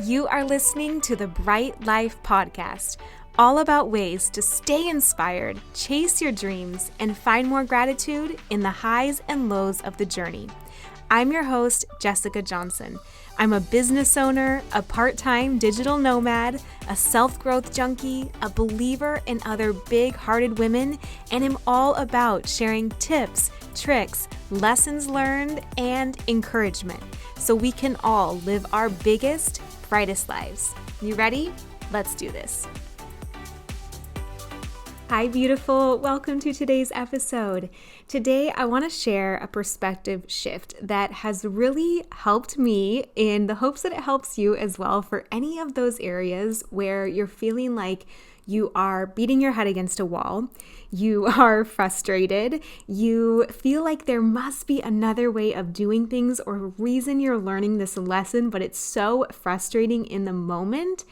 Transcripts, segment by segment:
You are listening to the Bright Life Podcast, all about ways to stay inspired, chase your dreams, and find more gratitude in the highs and lows of the journey. I'm your host, Jessica Johnson. I'm a business owner, a part-time digital nomad, a self-growth junkie, a believer in other big-hearted women, and am all about sharing tips, tricks, lessons learned, and encouragement so we can all live our biggest, brightest lives. You ready? Let's do this. Hi, beautiful. Welcome to today's episode. Today, I want to share a perspective shift that has really helped me in the hopes that it helps you as well for any of those areas where you're feeling like you are beating your head against a wall, you are frustrated, you feel like there must be another way of doing things or a reason you're learning this lesson, but it's so frustrating in the moment.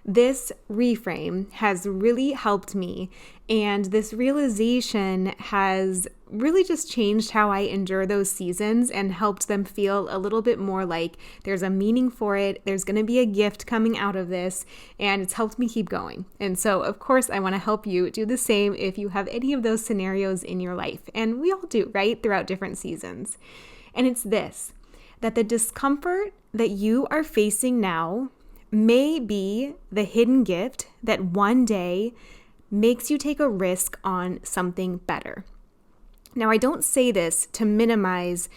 This reframe has really helped me, and this realization has really just changed how I endure those seasons and helped them feel a little bit more like there's a meaning for it, there's going to be a gift coming out of this, and it's helped me keep going. And so, of course, I want to help you do the same if you have any of those scenarios in your life, and we all do, right, throughout different seasons. And it's this, that the discomfort that you are facing now may be the hidden gift that one day makes you take a risk on something better. Now, I don't say this to minimize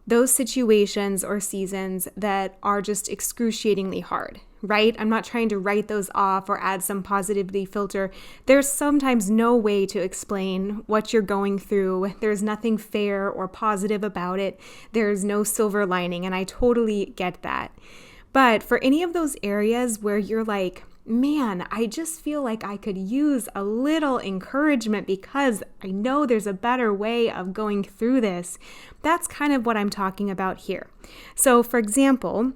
those situations or seasons that are just excruciatingly hard, right? I'm not trying to write those off or add some positivity filter. There's sometimes no way to explain what you're going through. There's nothing fair or positive about it. There's no silver lining, and I totally get that. But for any of those areas where you're like, man, I just feel like I could use a little encouragement because I know there's a better way of going through this, that's kind of what I'm talking about here. So for example,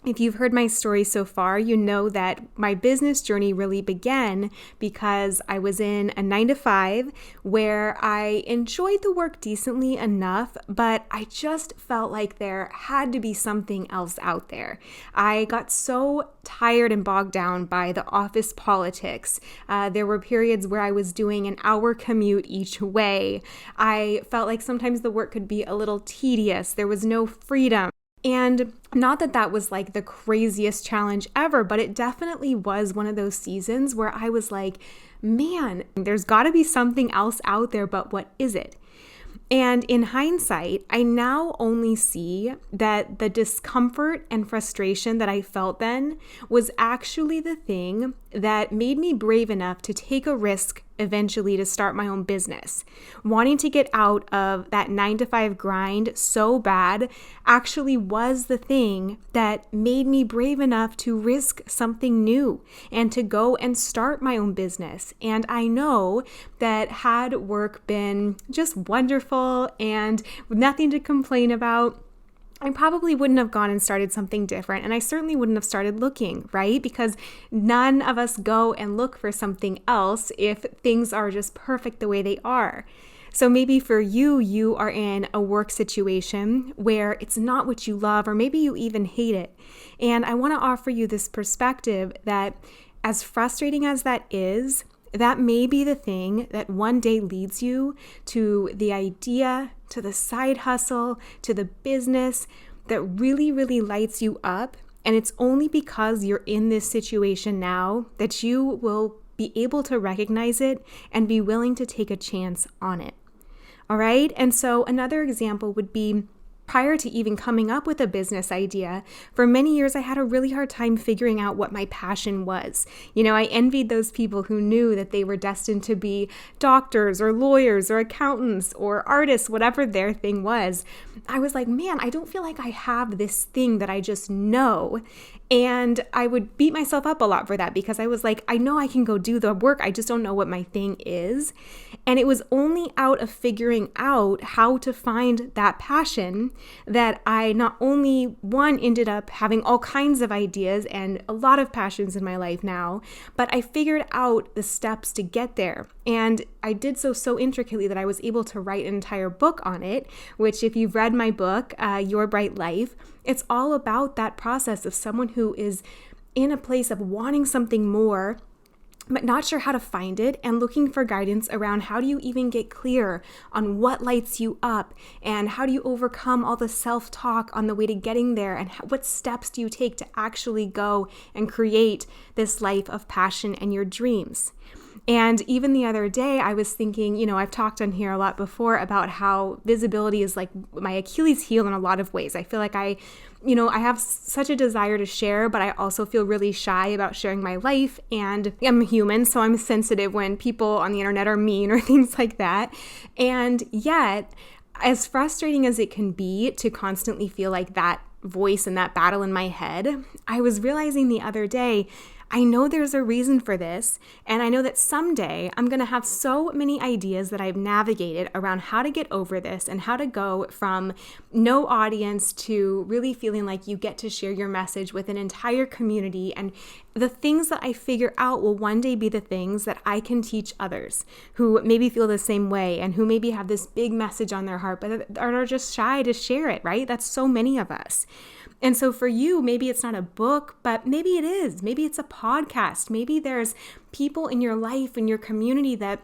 if you've heard my story so far, you know that my business journey really began because I was in a 9-to-5 where I enjoyed the work decently enough, but I just felt like there had to be something else out there. I got so tired and bogged down by the office politics. There were periods where I was doing an hour commute each way. I felt like sometimes the work could be a little tedious. There was no freedom. And not that that was like the craziest challenge ever, but it definitely was one of those seasons where I was like, man, there's got to be something else out there, but what is it? And in hindsight, I now only see that the discomfort and frustration that I felt then was actually the thing that made me brave enough to take a risk eventually to start my own business. Wanting to get out of that 9-to-5 grind so bad actually was the thing that made me brave enough to risk something new and to go and start my own business. And I know that had work been just wonderful and nothing to complain about, I probably wouldn't have gone and started something different, and I certainly wouldn't have started looking, right? Because none of us go and look for something else if things are just perfect the way they are. So maybe for you, you are in a work situation where it's not what you love, or maybe you even hate it. And I want to offer you this perspective that as frustrating as that is, that may be the thing that one day leads you to the idea, to the side hustle, to the business that really, really lights you up. And it's only because you're in this situation now that you will be able to recognize it and be willing to take a chance on it. All right. And so another example would be prior to even coming up with a business idea, for many years I had a really hard time figuring out what my passion was. You know, I envied those people who knew that they were destined to be doctors or lawyers or accountants or artists, whatever their thing was. I was like, man, I don't feel like I have this thing that I just know. And I would beat myself up a lot for that because I was like, I know I can go do the work. I just don't know what my thing is. And it was only out of figuring out how to find that passion that I not only, one, ended up having all kinds of ideas and a lot of passions in my life now, but I figured out the steps to get there. And I did so intricately that I was able to write an entire book on it, which if you've read my book, Your Bright Life, it's all about that process of someone who is in a place of wanting something more, but not sure how to find it, and looking for guidance around how do you even get clear on what lights you up, and how do you overcome all the self-talk on the way to getting there, and what steps do you take to actually go and create this life of passion and your dreams. And even the other day, I was thinking, I've talked on here a lot before about how visibility is like my Achilles heel in a lot of ways. I feel like I have such a desire to share, but I also feel really shy about sharing my life. And I'm human, so I'm sensitive when people on the internet are mean or things like that. And yet, as frustrating as it can be to constantly feel like that voice and that battle in my head, I was realizing the other day, I know there's a reason for this, and I know that someday I'm going to have so many ideas that I've navigated around how to get over this and how to go from no audience to really feeling like you get to share your message with an entire community. And the things that I figure out will one day be the things that I can teach others who maybe feel the same way and who maybe have this big message on their heart, but are just shy to share it, right? That's so many of us. And so for you, maybe it's not a book, but maybe it is. Maybe it's a podcast. Maybe there's people in your life, in your community that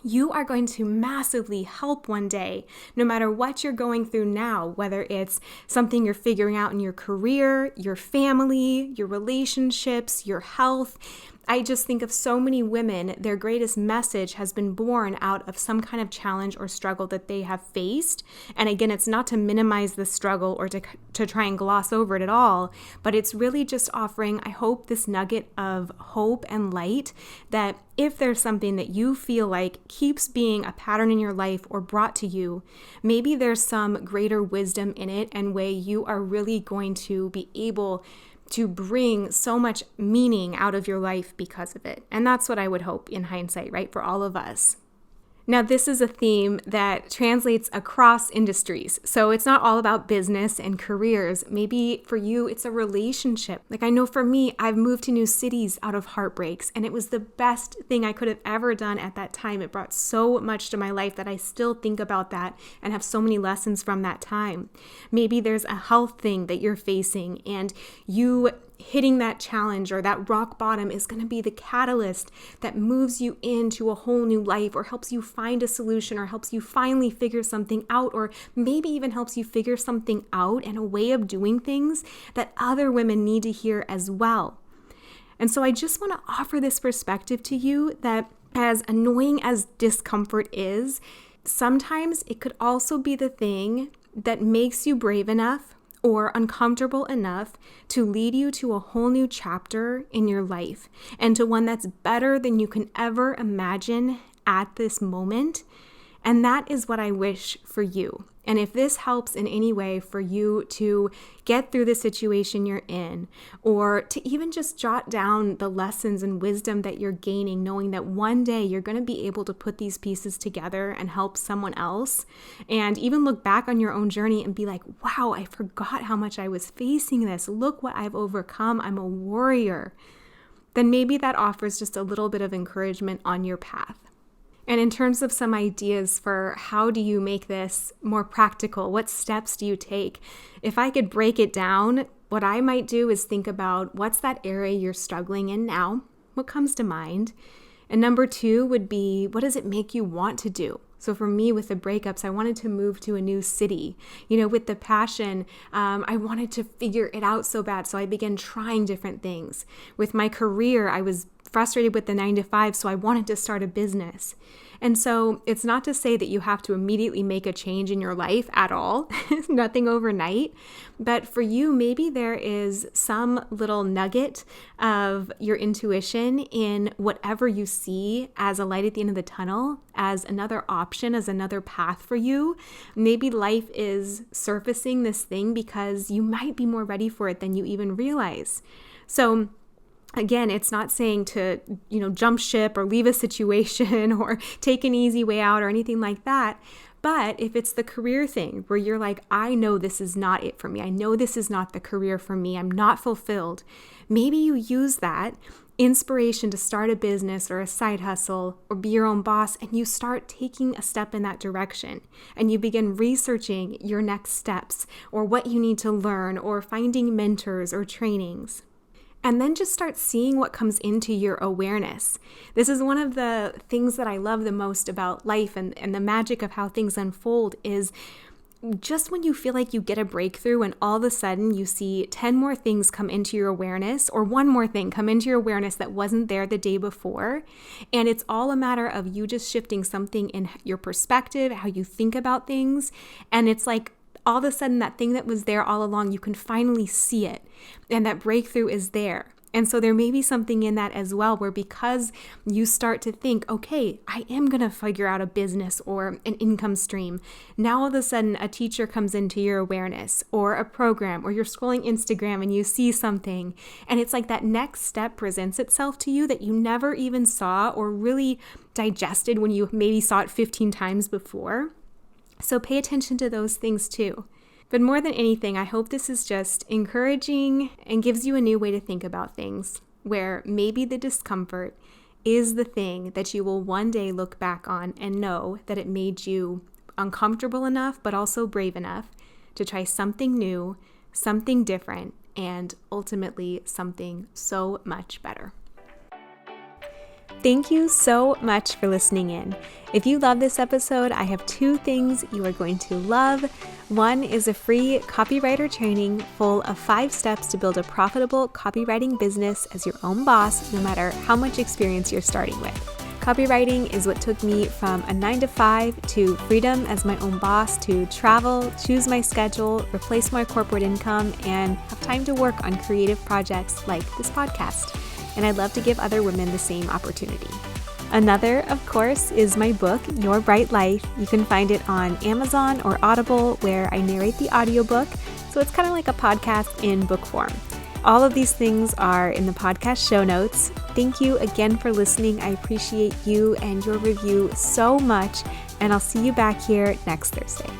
you are going to massively help one day, no matter what you're going through now, whether it's something you're figuring out in your career, your family, your relationships, your health. I just think of so many women, their greatest message has been born out of some kind of challenge or struggle that they have faced. And again, it's not to minimize the struggle or to try and gloss over it at all, but it's really just offering, I hope, this nugget of hope and light that if there's something that you feel like keeps being a pattern in your life or brought to you, maybe there's some greater wisdom in it and way you are really going to be able to bring so much meaning out of your life because of it. And that's what I would hope in hindsight, right? For all of us. Now, this is a theme that translates across industries. So it's not all about business and careers. Maybe for you, it's a relationship. Like I know for me, I've moved to new cities out of Heartbreaks, and it was the best thing I could have ever done at that time. It brought so much to my life that I still think about that and have so many lessons from that time. Maybe there's a health thing that you're facing, and you hitting that challenge or that rock bottom is going to be the catalyst that moves you into a whole new life, or helps you find a solution, or helps you finally figure something out, or maybe even helps you figure something out and a way of doing things that other women need to hear as well. And so I just want to offer this perspective to you that as annoying as discomfort is, sometimes it could also be the thing that makes you brave enough or uncomfortable enough to lead you to a whole new chapter in your life, and to one that's better than you can ever imagine at this moment. And that is what I wish for you. And if this helps in any way for you to get through the situation you're in, or to even just jot down the lessons and wisdom that you're gaining, knowing that one day you're going to be able to put these pieces together and help someone else, and even look back on your own journey and be like, wow, I forgot how much I was facing this. Look what I've overcome. I'm a warrior. Then maybe that offers just a little bit of encouragement on your path. And in terms of some ideas for how do you make this more practical, what steps do you take? If I could break it down, what I might do is think about what's that area you're struggling in now? What comes to mind? And number 2 would be, what does it make you want to do? So for me, with the breakups, I wanted to move to a new city. With the passion, I wanted to figure it out so bad. So I began trying different things. With my career, I was frustrated with the 9-to-5, so I wanted to start a business. And so it's not to say that you have to immediately make a change in your life at all, nothing overnight. But for you, maybe there is some little nugget of your intuition in whatever you see as a light at the end of the tunnel, as another option, as another path for you. Maybe life is surfacing this thing because you might be more ready for it than you even realize. So again, it's not saying to, jump ship or leave a situation or take an easy way out or anything like that. But if it's the career thing where you're like, I know this is not it for me. I know this is not the career for me. I'm not fulfilled. Maybe you use that inspiration to start a business or a side hustle or be your own boss, and you start taking a step in that direction, and you begin researching your next steps or what you need to learn or finding mentors or trainings. And then just start seeing what comes into your awareness. This is one of the things that I love the most about life and the magic of how things unfold is just when you feel like you get a breakthrough and all of a sudden you see 10 more things come into your awareness or one more thing come into your awareness that wasn't there the day before. And it's all a matter of you just shifting something in your perspective, how you think about things. And it's like all of a sudden that thing that was there all along, you can finally see it. And that breakthrough is there. And so there may be something in that as well, where because you start to think, okay, I am going to figure out a business or an income stream. Now all of a sudden a teacher comes into your awareness or a program, or you're scrolling Instagram and you see something. And it's like that next step presents itself to you that you never even saw or really digested when you maybe saw it 15 times before. So pay attention to those things too. But more than anything, I hope this is just encouraging and gives you a new way to think about things, where maybe the discomfort is the thing that you will one day look back on and know that it made you uncomfortable enough, but also brave enough to try something new, something different, and ultimately something so much better. Thank you so much for listening in. If you love this episode, I have 2 things you are going to love. One is a free copywriter training full of 5 steps to build a profitable copywriting business as your own boss, no matter how much experience you're starting with. Copywriting is what took me from a 9-to-5 to freedom as my own boss, to travel, choose my schedule, replace my corporate income, and have time to work on creative projects like this podcast. And I'd love to give other women the same opportunity. Another, of course, is my book, Your Bright Life. You can find it on Amazon or Audible, where I narrate the audiobook, so it's kind of like a podcast in book form. All of these things are in the podcast show notes. Thank you again for listening. I appreciate you and your review so much, and I'll see you back here next Thursday.